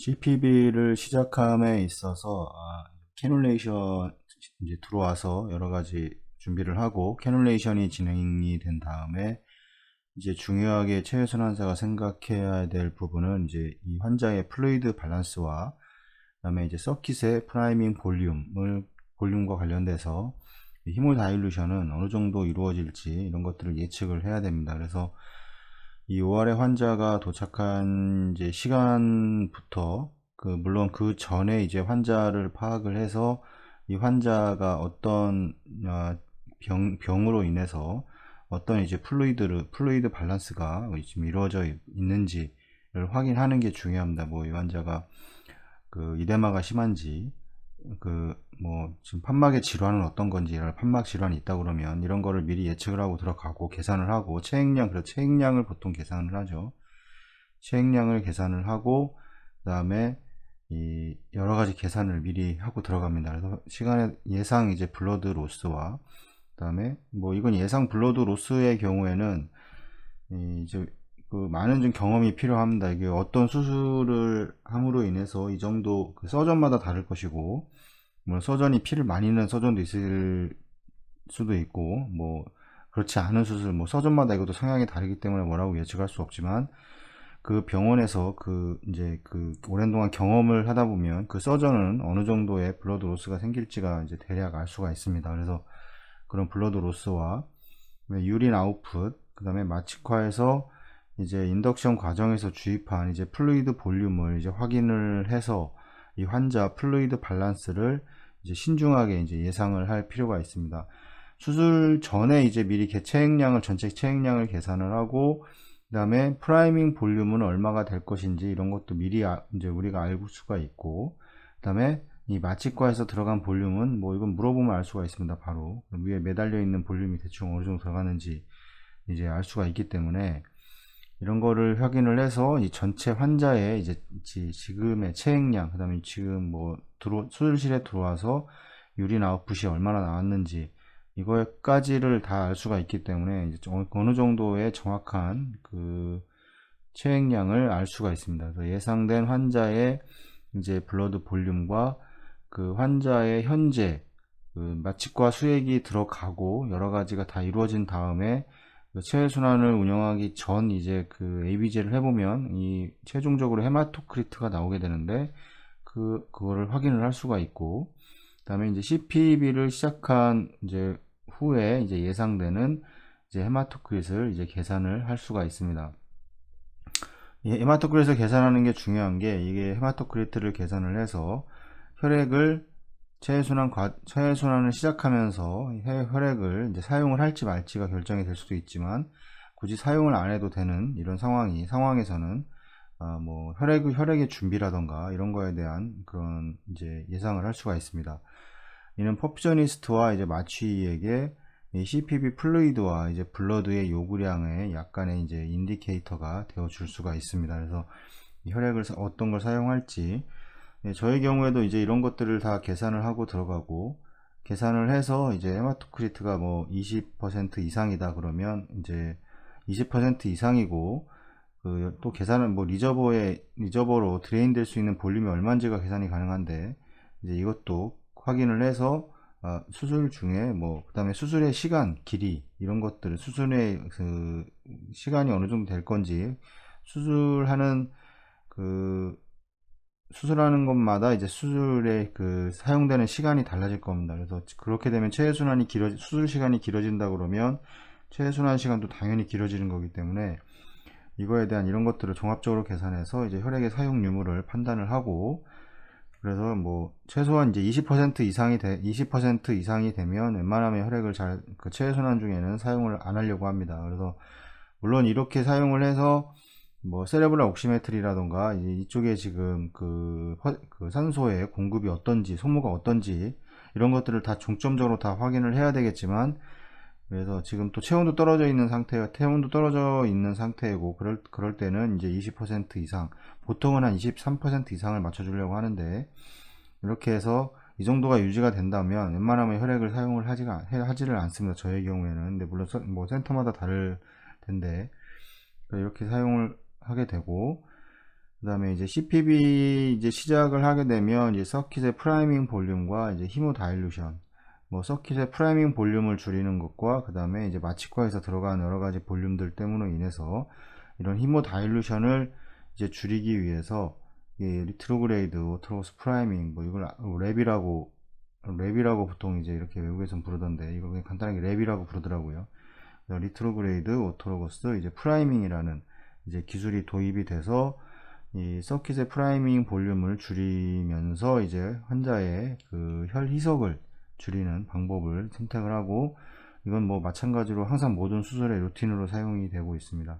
CPB를 시작함에 있어서 캐뉼레이션 이제 들어와서 여러 가지 준비를 하고 캐뉼레이션이 진행이 된 다음에 이제 중요하게 체외순환사가 생각해야 될 부분은 이제 이 환자의 플루이드 밸런스와 그다음에 이제 서킷의 프라이밍 볼륨과 관련돼서 히몰 다일루션은 어느 정도 이루어질지 이런 것들을 예측을 해야 됩니다. 그래서 이 OR의 환자가 도착한 이제 시간부터 물론 그 전에 이제 환자를 파악을 해서 이 환자가 어떤 병으로 인해서 어떤 이제 플루이드 밸런스가 지금 이루어져 있는지를 확인하는 게 중요합니다. 뭐 이 환자가 이데마가 심한지 지금 판막의 질환은 어떤 건지, 판막 질환이 있다 그러면 이런 거를 미리 예측을 하고 들어가고 계산을 하고 그래서 체액량을 보통 계산을 하죠. 체액량을 계산을 하고 그다음에 이 여러 가지 계산을 미리 하고 들어갑니다. 그래서 시간에 예상 이제 블러드 로스와 그다음에 이건 예상 블러드 로스의 경우에는 이제 많은 좀 경험이 필요합니다. 이게 어떤 수술을 함으로 인해서 이 정도 서전마다 다를 것이고, 서전이 피를 많이 넣는 서전도 있을 수도 있고, 그렇지 않은 수술, 서전마다 이것도 성향이 다르기 때문에 뭐라고 예측할 수 없지만, 그 병원에서 이제 오랜 동안 경험을 하다 보면 그 서전은 어느 정도의 블러드 로스가 생길지가 이제 대략 알 수가 있습니다. 그래서 그런 블러드 로스와 유린 아웃풋, 그 다음에 마취과에서 이제 인덕션 과정에서 주입한 이제 플루이드 볼륨을 이제 확인을 해서 이 환자 플루이드 밸런스를 이제 신중하게 이제 예상을 할 필요가 있습니다. 수술 전에 이제 미리 전체 체액량을 계산을 하고, 그 다음에 프라이밍 볼륨은 얼마가 될 것인지 이런 것도 미리 이제 우리가 알 수가 있고, 그 다음에 이 마취과에서 들어간 볼륨은 이건 물어보면 알 수가 있습니다. 바로 위에 매달려 있는 볼륨이 대충 어느 정도 들어가는지 이제 알 수가 있기 때문에 이런 거를 확인을 해서 이 전체 환자의 이제 지금의 체액량, 그 다음에 지금 수술실에 들어와서 유린 아웃풋이 얼마나 나왔는지 이거까지를 다 알 수가 있기 때문에 이제 어느 정도의 정확한 체액량을 알 수가 있습니다. 그래서 예상된 환자의 이제 블러드 볼륨과 환자의 현재 마취과 수액이 들어가고 여러 가지가 다 이루어진 다음에 체외순환을 운영하기 전 이제 ABG를 해보면 이 최종적으로 헤마토크리트가 나오게 되는데 그거를 확인을 할 수가 있고, 그다음에 이제 CPB를 시작한 이제 후에 이제 예상되는 이제 헤마토크릿을 이제 계산을 할 수가 있습니다. 이 헤마토크릿을 계산하는 게 중요한 게, 이게 헤마토크리트를 계산을 해서 혈액을 체외순환을 시작하면서 혈액을 이제 사용을 할지 말지가 결정이 될 수도 있지만, 굳이 사용을 안 해도 되는 이런 상황에서는 혈액의 준비라던가 이런 거에 대한 그런 이제 예상을 할 수가 있습니다. 이는 퍼퓨저니스트와 이제 마취에게 이 CPB 플루이드와 이제 블러드의 요구량의 약간의 이제 인디케이터가 되어 줄 수가 있습니다. 그래서 이 혈액을 어떤 걸 사용할지, 저의 경우에도 이제 이런 것들을 다 계산을 하고 들어가고, 계산을 해서 이제 헤마토크리트가 20% 이상이다 그러면 이제 20% 이상이고, 또 계산은 리저버로 드레인 될 수 있는 볼륨이 얼마인지가 계산이 가능한데, 이제 이것도 확인을 해서 수술 중에 그 다음에 수술의 시간, 길이 이런 것들을, 수술의 시간이 어느 정도 될 건지, 수술하는 것마다 이제 수술에 사용되는 시간이 달라질 겁니다. 그래서 그렇게 되면 수술 시간이 길어진다 그러면 체외순환 시간도 당연히 길어지는 거기 때문에 이거에 대한 이런 것들을 종합적으로 계산해서 이제 혈액의 사용 유무를 판단을 하고, 그래서 최소한 이제 20% 이상이 되면 웬만하면 혈액을 체외순환 중에는 사용을 안 하려고 합니다. 그래서 물론 이렇게 사용을 해서 세레브랄 옥시메트리라던가 이쪽에 지금 산소의 공급이 어떤지, 소모가 어떤지 이런 것들을 다 중점적으로 다 확인을 해야 되겠지만, 그래서 지금 또 체온도 떨어져 있는 상태이고 그럴 때는 이제 20% 이상, 보통은 한 23% 이상을 맞춰주려고 하는데, 이렇게 해서 이 정도가 유지가 된다면 웬만하면 혈액을 사용을 하지를 않습니다. 저의 경우에는. 근데 물론 센터마다 다를 텐데 이렇게 사용을 하게 되고, 그 다음에 이제 CPB 이제 시작을 하게 되면 이제 서킷의 프라이밍 볼륨과 이제 히모다일루션, 뭐 서킷의 프라이밍 볼륨을 줄이는 것과 그 다음에 이제 마취과에서 들어가는 여러 가지 볼륨들 때문으로 인해서 이런 히모다일루션을 이제 줄이기 위해서 이 리트로그레이드 오토로스 프라이밍, 뭐 이걸 랩이라고 보통 이제 이렇게 외국에선 부르던데 이걸 그냥 간단하게 랩이라고 부르더라고요. 리트로그레이드 오토로거스 이제 프라이밍이라는 이제 기술이 도입이 돼서 이 서킷의 프라이밍 볼륨을 줄이면서 이제 환자의 그 혈 희석을 줄이는 방법을 선택을 하고, 이건 뭐 마찬가지로 항상 모든 수술의 루틴으로 사용이 되고 있습니다.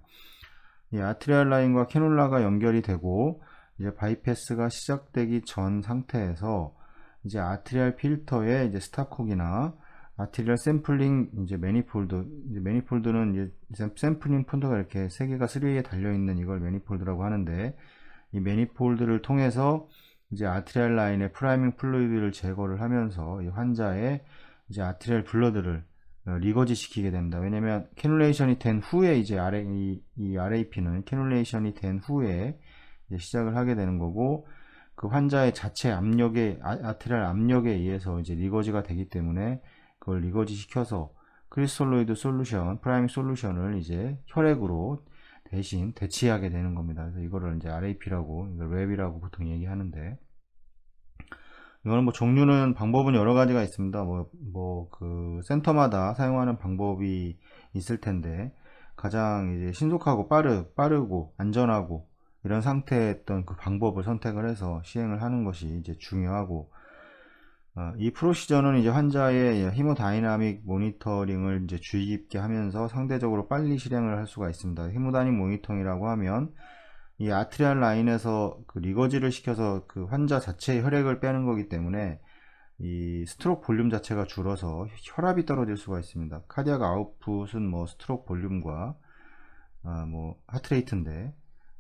이 아트리알 라인과 캐놀라가 연결이 되고 이제 바이패스가 시작되기 전 상태에서 이제 아트리알 필터에 이제 스탑콕이나 아트리얼 샘플링 이제 매니폴드, 이제 매니폴드는 이제 샘플링 폰드가 이렇게 세 개가 3에 달려 있는 이걸 매니폴드라고 하는데, 이 매니폴드를 통해서 이제 아트리얼 라인의 프라이밍 플루이드를 제거를 하면서 이 환자의 이제 아트리얼 블러드를 리거지 시키게 됩니다. 왜냐면 캐놀레이션이 된 후에 이제 이 RAP는 캐놀레이션이 된 후에 이제 시작을 하게 되는 거고, 그 환자의 자체 압력에 아트리얼 압력에 의해서 이제 리거지가 되기 때문에 그걸 리거지 시켜서 크리스톨로이드 솔루션, 프라이밍 솔루션을 이제 혈액으로 대신 대치하게 되는 겁니다. 그래서 이거를 이제 RAP라고, 이걸 랩이라고 보통 얘기하는데, 이거는 뭐 종류는 방법은 여러 가지가 있습니다. 그 센터마다 사용하는 방법이 있을 텐데, 가장 이제 신속하고 빠르고 안전하고 이런 상태의 어떤 그 방법을 선택을 해서 시행을 하는 것이 이제 중요하고, 이 프로시저는 이제 환자의 히모다이나믹 모니터링을 이제 주의 깊게 하면서 상대적으로 빨리 실행을 할 수가 있습니다. 히모다이나믹 모니터링이라고 하면 이 아트리알 라인에서 그 리거지를 시켜서 그 환자 자체의 혈액을 빼는 거기 때문에 이 스트로크 볼륨 자체가 줄어서 혈압이 떨어질 수가 있습니다. 카디악 아웃풋은 뭐 스트로크 볼륨과 뭐 하트레이트인데,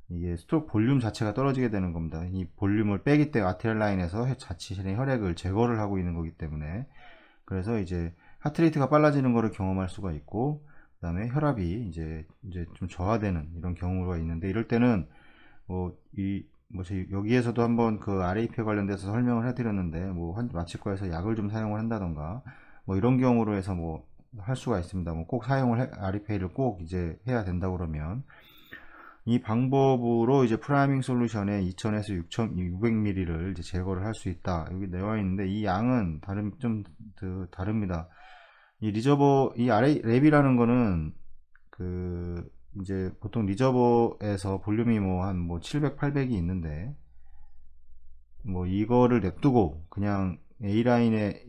이게 스트로크 볼륨 자체가 떨어지게 되는 겁니다. 이 볼륨을 빼기 때문에 아트리얼 라인에서 자체의 혈액을 제거를 하고 있는 거기 때문에, 그래서 이제 하트레이트가 빨라지는 것을 경험할 수가 있고, 그 다음에 혈압이 이제 좀 저하되는 이런 경우가 있는데, 이럴 때는 여기에서도 한번 그 RAP에 관련돼서 설명을 해드렸는데, 뭐 마취과에서 약을 좀 사용을 한다던가 뭐 이런 경우로 해서 뭐 할 수가 있습니다. 뭐 꼭 RAP를 꼭 이제 해야 된다 그러면 이 방법으로 이제 프라이밍 솔루션의 2000에서 6600ml를 이제 제거를 할 수 있다. 여기 나와 있는데 이 양은 좀 다릅니다. 이 랩이라는 거는 그 이제 보통 리저버에서 볼륨이 뭐 한 700, 800이 있는데, 뭐 이거를 냅두고 그냥 A라인에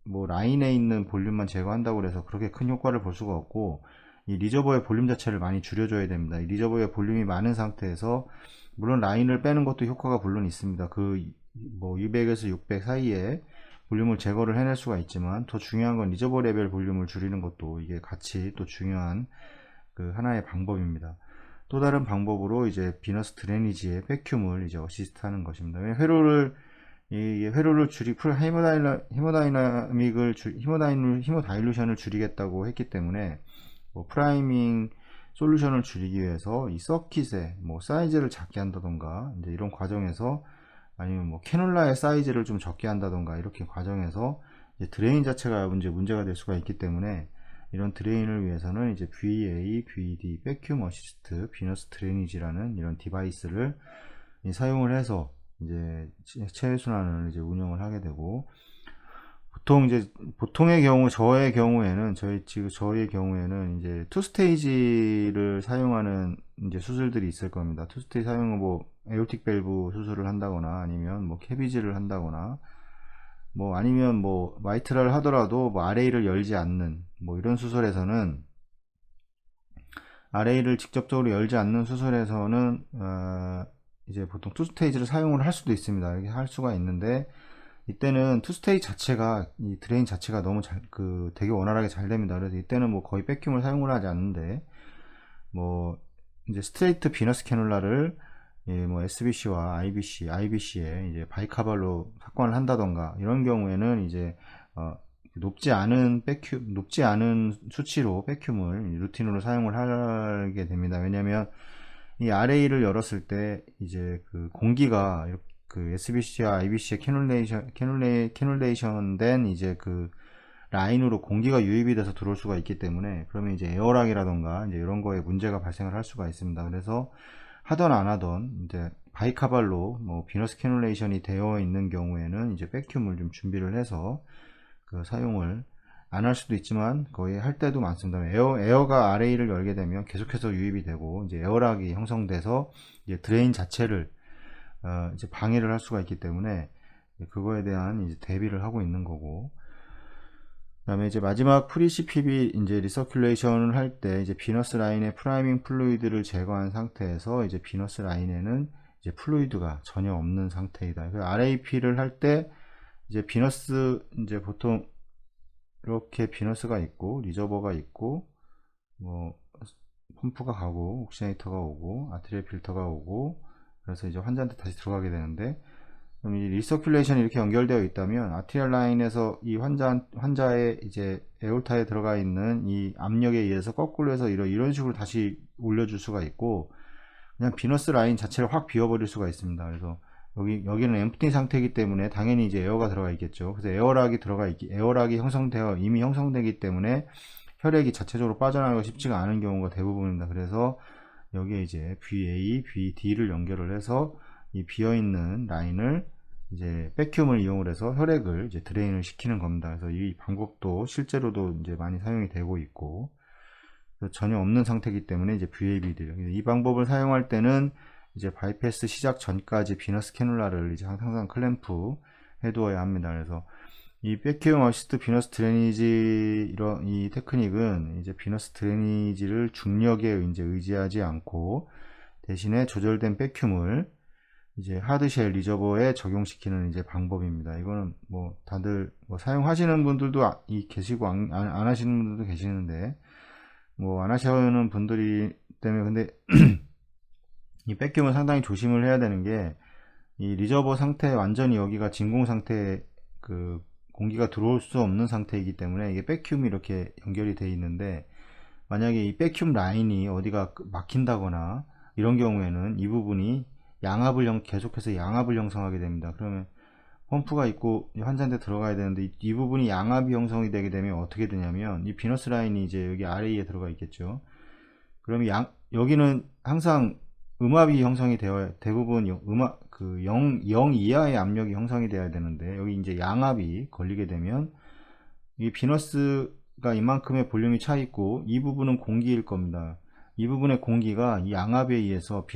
라인에 있는 볼륨만 제거한다고 해서 그렇게 큰 효과를 볼 수가 없고, 이 리저버의 볼륨 자체를 많이 줄여줘야 됩니다. 이 리저버의 볼륨이 많은 상태에서 물론 라인을 빼는 것도 효과가 물론 있습니다. 그 뭐 200에서 600 사이에 볼륨을 제거를 해낼 수가 있지만, 더 중요한 건 리저버 레벨 볼륨을 줄이는 것도 이게 같이 또 중요한 그 하나의 방법입니다. 또 다른 방법으로 이제 비너스 드레니지의 백큐을 이제 어시스트하는 것입니다. 회로를 히모다일루션을 줄이겠다고 했기 때문에 뭐 프라이밍 솔루션을 줄이기 위해서 이 서킷의 뭐 사이즈를 작게 한다던가, 이제 이런 과정에서, 아니면 뭐 캐놀라의 사이즈를 좀 적게 한다던가, 이렇게 과정에서 이제 드레인 자체가 문제가 될 수가 있기 때문에, 이런 드레인을 위해서는 이제 VA, VD, 백큐 어시스트, 비너스 드레니지라는 이런 디바이스를 사용을 해서 이제 체외 순환을 이제 운영을 하게 되고, 보통의 경우, 저의 경우에는 이제 투 스테이지를 사용하는 이제 수술들이 있을 겁니다. 투 스테이지 사용은 뭐 에오틱 밸브 수술을 한다거나, 아니면 뭐 캐비지를 한다거나, 뭐 아니면 뭐 마이트라를 하더라도 뭐 RA를 열지 않는 뭐 이런 수술에서는, RA를 직접적으로 열지 않는 수술에서는 이제 보통 투 스테이지를 사용을 할 수도 있습니다. 이렇게 할 수가 있는데, 이때는 투 스테이지 자체가, 이 드레인 자체가 너무 되게 원활하게 잘 됩니다. 그래서 이때는 뭐 거의 백큐을 사용을 하지 않는데, 뭐 이제 스트레이트 비너스 캐놀라를 뭐 SBC와 IBC에 이제 바이카발로 삽관을 한다던가, 이런 경우에는 이제 높지 않은 수치로 백큐을 루틴으로 사용을 하게 됩니다. 왜냐하면 이 RA를 열었을 때 이제 그 공기가 그 SBC와 IBC에 캐놀레이션 된 이제 그 라인으로 공기가 유입이 돼서 들어올 수가 있기 때문에, 그러면 이제 에어락이라던가 이제 이런 거에 문제가 발생을 할 수가 있습니다. 그래서 하던 안 하던 이제 바이카발로 뭐 비너스 캐놀레이션이 되어 있는 경우에는 이제 백큐을 좀 준비를 해서 그 사용을 안 할 수도 있지만 거의 할 때도 많습니다. 에어가 RA를 열게 되면 계속해서 유입이 되고 이제 에어락이 형성돼서 이제 드레인 자체를 이제 방해를 할 수가 있기 때문에 그거에 대한 이제 대비를 하고 있는 거고, 그다음에 이제 마지막 프리CPB 이제 리서큘레이션을 할 때 이제 비너스 라인의 프라이밍 플루이드를 제거한 상태에서 이제 비너스 라인에는 이제 플루이드가 전혀 없는 상태이다. 그 RAP를 할 때 이제 비너스 이제 보통 이렇게 비너스가 있고 리저버가 있고 뭐 펌프가 가고 옥시네이터가 오고 아트리얼 필터가 오고, 그래서 이제 환자한테 다시 들어가게 되는데, 그럼 이 리서큘레이션이 이렇게 연결되어 있다면 아트리얼 라인에서 이 환자의 이제 에올타에 들어가 있는 이 압력에 의해서 거꾸로 해서 이런 식으로 다시 올려줄 수가 있고, 그냥 비너스 라인 자체를 확 비워버릴 수가 있습니다. 그래서 여기는 엠프티 상태이기 때문에 당연히 이제 에어가 들어가 있겠죠. 그래서 에어락이 이미 형성되기 때문에 혈액이 자체적으로 빠져나가기가 쉽지가 않은 경우가 대부분입니다. 그래서 여기에 이제 VA, VD를 연결을 해서 이 비어있는 라인을 이제 백큐을 이용을 해서 혈액을 이제 드레인을 시키는 겁니다. 그래서 이 방법도 실제로도 이제 많이 사용이 되고 있고, 전혀 없는 상태이기 때문에 이제 VABD, 이 방법을 사용할 때는 이제 바이패스 시작 전까지 비너스 캐놀라를 이제 항상 클램프 해두어야 합니다. 그래서 이 백큐um 어시스트 비너스 드레니지 이 테크닉은 이제 비너스 드레니지를 중력에 이제 의지하지 않고 대신에 조절된 백큐을 이제 하드쉘 리저버에 적용시키는 이제 방법입니다. 이거는 뭐 다들 뭐 사용하시는 분들도 계시고 안 하시는 분들도 계시는데, 뭐 안 하시는 분들이 때문에, 근데 이 백큐은 상당히 조심을 해야 되는 게, 이 리저버 상태 완전히 여기가 진공 상태, 그 공기가 들어올 수 없는 상태이기 때문에 이게 백큐음이 이렇게 연결이 돼 있는데, 만약에 이 백큐음 라인이 어디가 막힌다거나 이런 경우에는 이 부분이 계속해서 양압을 형성하게 됩니다. 그러면 펌프가 있고 환자한테 들어가야 되는데 이 부분이 양압이 형성이 되게 되면 어떻게 되냐면, 이 비너스 라인이 이제 여기 RA에 들어가 있겠죠. 그러면 여기는 항상 음압이 형성이 되어, 대부분 그 0 이하의 압력이 형성이 되어야 되는데, 여기 이제 양압이 걸리게 되면 이 비너스가 이만큼의 볼륨이 차 있고 이 부분은 공기일 겁니다. 이 부분의 공기가 이 양압에 의해서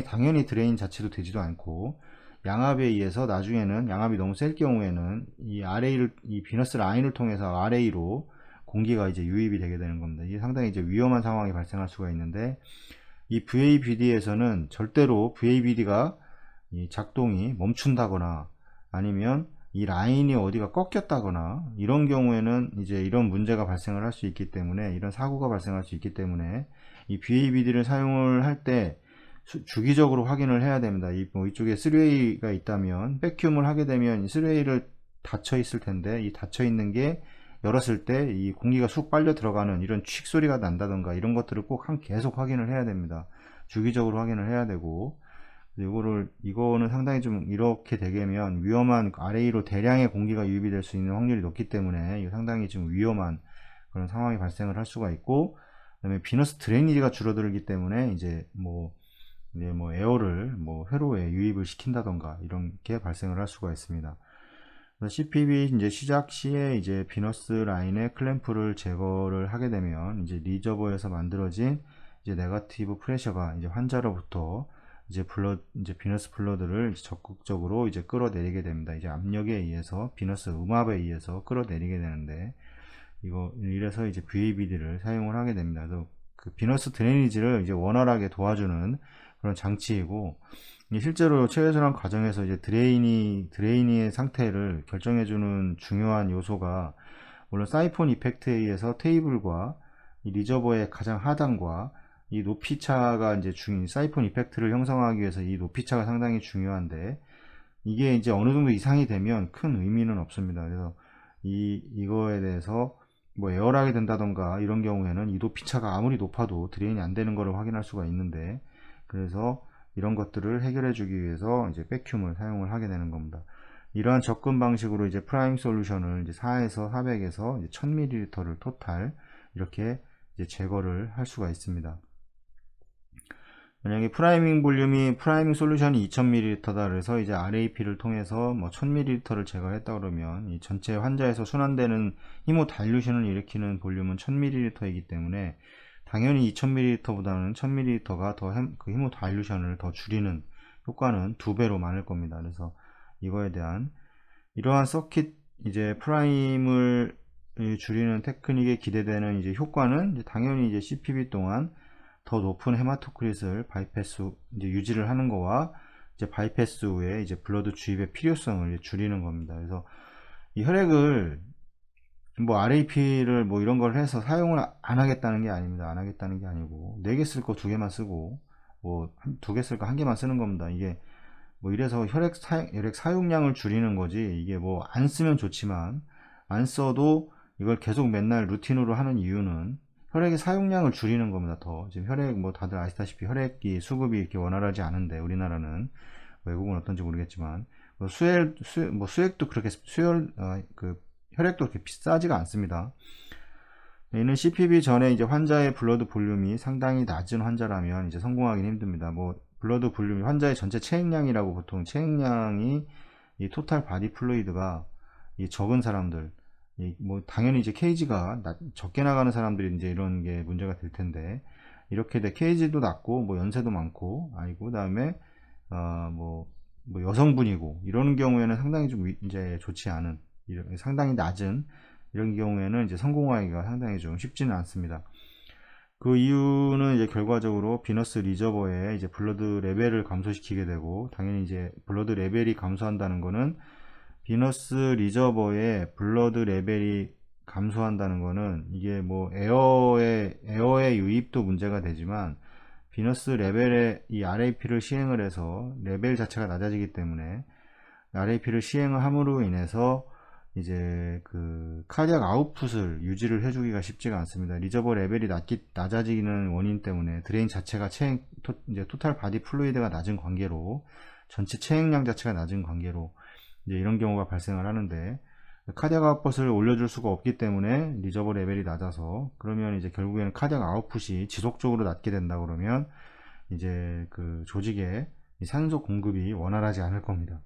당연히 드레인 자체도 되지도 않고, 양압에 의해서 나중에는 양압이 너무 셀 경우에는 이 비너스 라인을 통해서 RA로 공기가 이제 유입이 되게 되는 겁니다. 이게 상당히 이제 위험한 상황이 발생할 수가 있는데, 이 VABD에서는 절대로 VABD가 작동이 멈춘다거나 아니면 이 라인이 어디가 꺾였다거나 이런 경우에는 이제 이런 문제가 발생을 할 수 있기 때문에, 이런 사고가 발생할 수 있기 때문에 이 VABD를 사용을 할 때 주기적으로 확인을 해야 됩니다. 이쪽에 3Way가 있다면 백큐음을 하게 되면 이 3Way를 닫혀 있을 텐데, 이 닫혀 있는 게 열었을 때 이 공기가 쑥 빨려 들어가는 이런 칙 소리가 난다던가 이런 것들을 꼭 계속 확인을 해야 됩니다. 주기적으로 확인을 해야 되고, 이거는 상당히 좀 이렇게 되면 위험한, RA로 대량의 공기가 유입이 될 수 있는 확률이 높기 때문에 이거 상당히 좀 위험한 그런 상황이 발생을 할 수가 있고, 그다음에 비너스 드레니지가 줄어들기 때문에 이제 뭐 에어를 뭐 회로에 유입을 시킨다던가 이런 게 발생을 할 수가 있습니다. CPB 이제 시작 시에 이제 비너스 라인의 클램프를 제거를 하게 되면 이제 리저버에서 만들어진 이제 네거티브 프레셔가 이제 환자로부터 이제 비너스 블러드를 적극적으로 이제 끌어내리게 됩니다. 이제 압력에 의해서, 비너스 음압에 의해서 끌어내리게 되는데, 이래서 이제 VABD를 사용을 하게 됩니다. 그래서 그 비너스 드레니지를 이제 원활하게 도와주는 그런 장치이고, 실제로 체외순환 과정에서 이제 드레인의 상태를 결정해주는 중요한 요소가, 물론 사이폰 이펙트에 의해서 테이블과 이 리저버의 가장 하단과 이 높이차가 이제 사이폰 이펙트를 형성하기 위해서 이 높이차가 상당히 중요한데, 이게 이제 어느 정도 이상이 되면 큰 의미는 없습니다. 그래서 이거에 대해서 뭐 에어락이 된다던가 이런 경우에는 이 높이차가 아무리 높아도 드레인이 안 되는 것을 확인할 수가 있는데, 그래서 이런 것들을 해결해 주기 위해서 이제 백큐을 사용을 하게 되는 겁니다. 이러한 접근 방식으로 이제 프라임 솔루션을 이제 4에서 400에서 이제 1000ml를 토탈 이렇게 이제 제거를 할 수가 있습니다. 만약에 프라이밍 볼륨이 프라이밍 솔루션이 2000ml다 그래서 이제 RAP를 통해서 뭐 1000ml를 제거했다 그러면 이 전체 환자에서 순환되는 히모 다일루션을 일으키는 볼륨은 1000ml이기 때문에 당연히 2000ml보다는 1000ml가 더 그 히모 다일루션을 더 줄이는 효과는 2배로 많을 겁니다. 그래서 이거에 대한 이러한 서킷 이제 프라임을 줄이는 테크닉에 기대되는 이제 효과는 이제 당연히 이제 CPB 동안 더 높은 헤마토크릿을 바이패스 이제 유지를 하는 거와 이제 바이패스 후에 이제 블러드 주입의 필요성을 줄이는 겁니다. 그래서 이 혈액을 뭐 RAP를 뭐 이런 걸 해서 사용을 안 하겠다는 게 아닙니다. 안 하겠다는 게 아니고 4개 쓸 거 2개만 쓰고 뭐 2개 쓸 거 1개만 쓰는 겁니다. 이게 뭐 이래서 혈액 사용량을 줄이는 거지 이게 뭐 안 쓰면 좋지만 안 써도 이걸 계속 맨날 루틴으로 하는 이유는 혈액의 사용량을 줄이는 겁니다. 더 지금 혈액 뭐 다들 아시다시피 혈액이 수급이 이렇게 원활하지 않은데 우리나라는 외국은 어떤지 모르겠지만 뭐 수액도 그렇게 그 혈액도 그렇게 비싸지가 않습니다. 이는 CPB 전에 이제 환자의 블러드 볼륨이 상당히 낮은 환자라면 이제 성공하기는 힘듭니다. 뭐 블러드 볼륨이 환자의 전체 체액량이라고 보통 체액량이 이 토탈 바디 플루이드가 이 적은 사람들 뭐 당연히 이제 케이지가 적게 나가는 사람들이 이제 이런 게 문제가 될 텐데 이렇게 돼 케이지도 낮고 뭐 연세도 많고 아이고 그다음에 뭐 여성분이고 이러는 경우에는 상당히 좀 이제 좋지 않은 상당히 낮은 이런 경우에는 이제 성공하기가 상당히 좀 쉽지는 않습니다. 그 이유는 이제 결과적으로 비너스 리저버의 이제 블러드 레벨을 감소시키게 되고 당연히 이제 블러드 레벨이 감소한다는 거는 비너스 리저버의 블러드 레벨이 감소한다는 거는 이게 뭐 에어의 유입도 문제가 되지만 비너스 레벨에 이 RAP를 시행을 해서 레벨 자체가 낮아지기 때문에 RAP를 시행을 함으로 인해서 이제 그 카디악 아웃풋을 유지를 해주기가 쉽지가 않습니다. 리저버 레벨이 낮아지는 원인 때문에 드레인 자체가 이제 토탈 바디 플루이드가 낮은 관계로 전체 체액량 자체가 낮은 관계로 이제 이런 경우가 발생을 하는데 카디악 아웃풋을 올려줄 수가 없기 때문에 리저버 레벨이 낮아서 그러면 이제 결국에는 카디악 아웃풋이 지속적으로 낮게 된다 그러면 이제 그 조직에 산소 공급이 원활하지 않을 겁니다.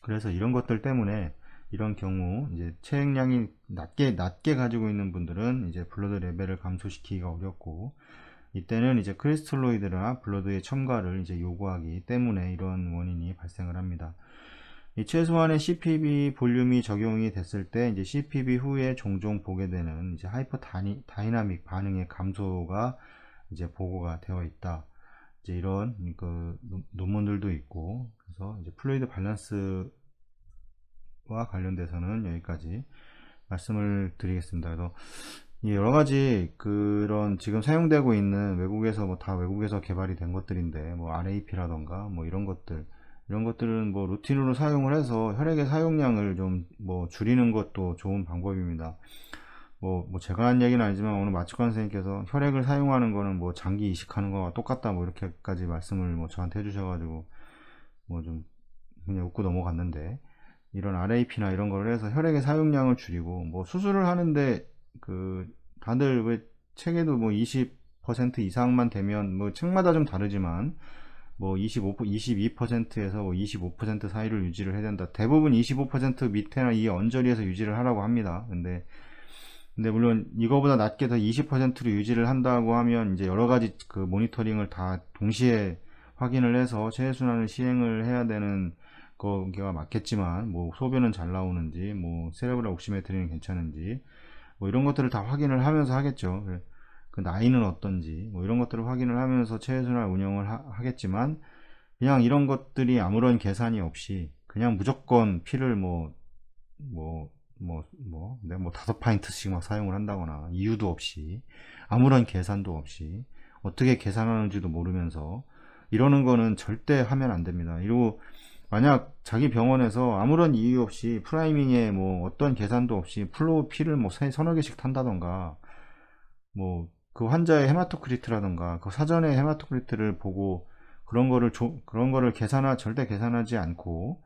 그래서 이런 것들 때문에 이런 경우 이제 체액량이 낮게 가지고 있는 분들은 이제 블러드 레벨을 감소시키기가 어렵고 이때는 이제 크리스톨로이드나 블러드의 첨가를 이제 요구하기 때문에 이런 원인이 발생을 합니다. 이 최소한의 CPB 볼륨이 적용이 됐을 때 이제 CPB 후에 종종 보게 되는 이제 하이퍼 다이나믹 반응의 감소가 이제 보고가 되어 있다. 이제 이런 그 논문들도 있고 그래서 이제 플루이드 밸런스와 관련돼서는 여기까지 말씀을 드리겠습니다. 그래서 여러 가지 그런 지금 사용되고 있는 외국에서 뭐 다 외국에서 개발이 된 것들인데 뭐 RAP라던가 뭐 이런 것들은 뭐 루틴으로 사용을 해서 혈액의 사용량을 좀 뭐 줄이는 것도 좋은 방법입니다. 뭐 제가 한 얘기는 아니지만 오늘 마취관 선생님께서 혈액을 사용하는 거는 뭐 장기 이식하는 거와 똑같다 뭐 이렇게까지 말씀을 뭐 저한테 해주셔가지고 뭐 좀 그냥 웃고 넘어갔는데 이런 RAP나 이런 걸 해서 혈액의 사용량을 줄이고 뭐 수술을 하는데 그 다들 왜 책에도 뭐 20% 이상만 되면 뭐 책마다 좀 다르지만 뭐 22%에서 뭐 25% 사이를 유지를 해야 된다. 대부분 25% 밑에나 이 언저리에서 유지를 하라고 합니다. 근데 물론 이거보다 낮게 더 20%로 유지를 한다고 하면 이제 여러 가지 그 모니터링을 다 동시에 확인을 해서 체해순환을 시행을 해야 되는 거가 맞겠지만 뭐 소변은 잘 나오는지 뭐 세레브랄 옥시메트리는 괜찮은지 뭐 이런 것들을 다 확인을 하면서 하겠죠. 그 나이는 어떤지 뭐 이런 것들을 확인을 하면서 체해순환 운영을 하겠지만 그냥 이런 것들이 아무런 계산이 없이 그냥 무조건 피를 내가 뭐 5파인트씩 막 사용을 한다거나 이유도 없이 아무런 계산도 없이 어떻게 계산하는지도 모르면서 이러는 거는 절대 하면 안 됩니다. 그리고 만약 자기 병원에서 아무런 이유 없이 프라이밍에 뭐 어떤 계산도 없이 피를 뭐 서너 개씩 탄다던가 뭐 그 환자의 헤마토크리트라던가 그 사전에 헤마토크리트를 보고 그런 거를 절대 계산하지 않고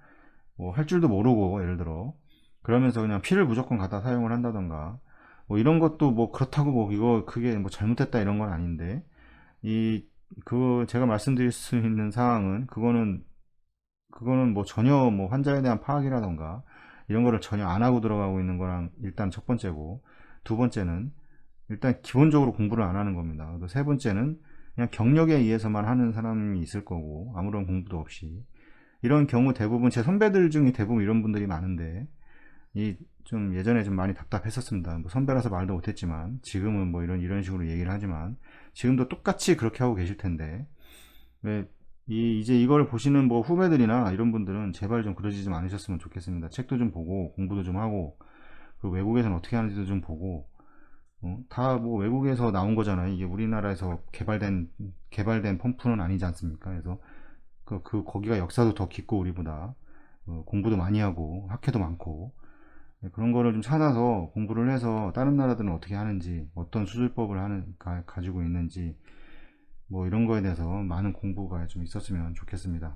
뭐 할 줄도 모르고 예를 들어 그러면서 그냥 피를 무조건 갖다 사용을 한다던가 뭐 이런 것도 뭐 그렇다고 뭐 이거 그게 뭐 잘못됐다 이런 건 아닌데 이 그 제가 말씀드릴 수 있는 사항은 그거는 뭐 전혀 뭐 환자에 대한 파악이라던가 이런 거를 전혀 안 하고 들어가고 있는 거랑 일단 첫 번째고, 두 번째는 일단 기본적으로 공부를 안 하는 겁니다. 또 세 번째는 그냥 경력에 의해서만 하는 사람이 있을 거고 아무런 공부도 없이, 이런 경우 대부분 제 선배들 중에 대부분 이런 분들이 많은데 이 좀 예전에 좀 많이 답답했었습니다. 뭐 선배라서 말도 못했지만 지금은 뭐 이런 식으로 얘기를 하지만 지금도 똑같이 그렇게 하고 계실 텐데, 왜 이제 이걸 보시는 뭐 후배들이나 이런 분들은 제발 좀 그러지 좀 않으셨으면 좋겠습니다. 책도 좀 보고 공부도 좀 하고 그 외국에서는 어떻게 하는지도 좀 보고, 다 뭐 외국에서 나온 거잖아요. 이게 우리나라에서 개발된 펌프는 아니지 않습니까? 그래서 거기가 역사도 더 깊고 우리보다 공부도 많이 하고 학회도 많고, 네, 그런 거를 좀 찾아서 공부를 해서 다른 나라들은 어떻게 하는지 어떤 수술법을 가지고 있는지 뭐 이런 거에 대해서 많은 공부가 좀 있었으면 좋겠습니다.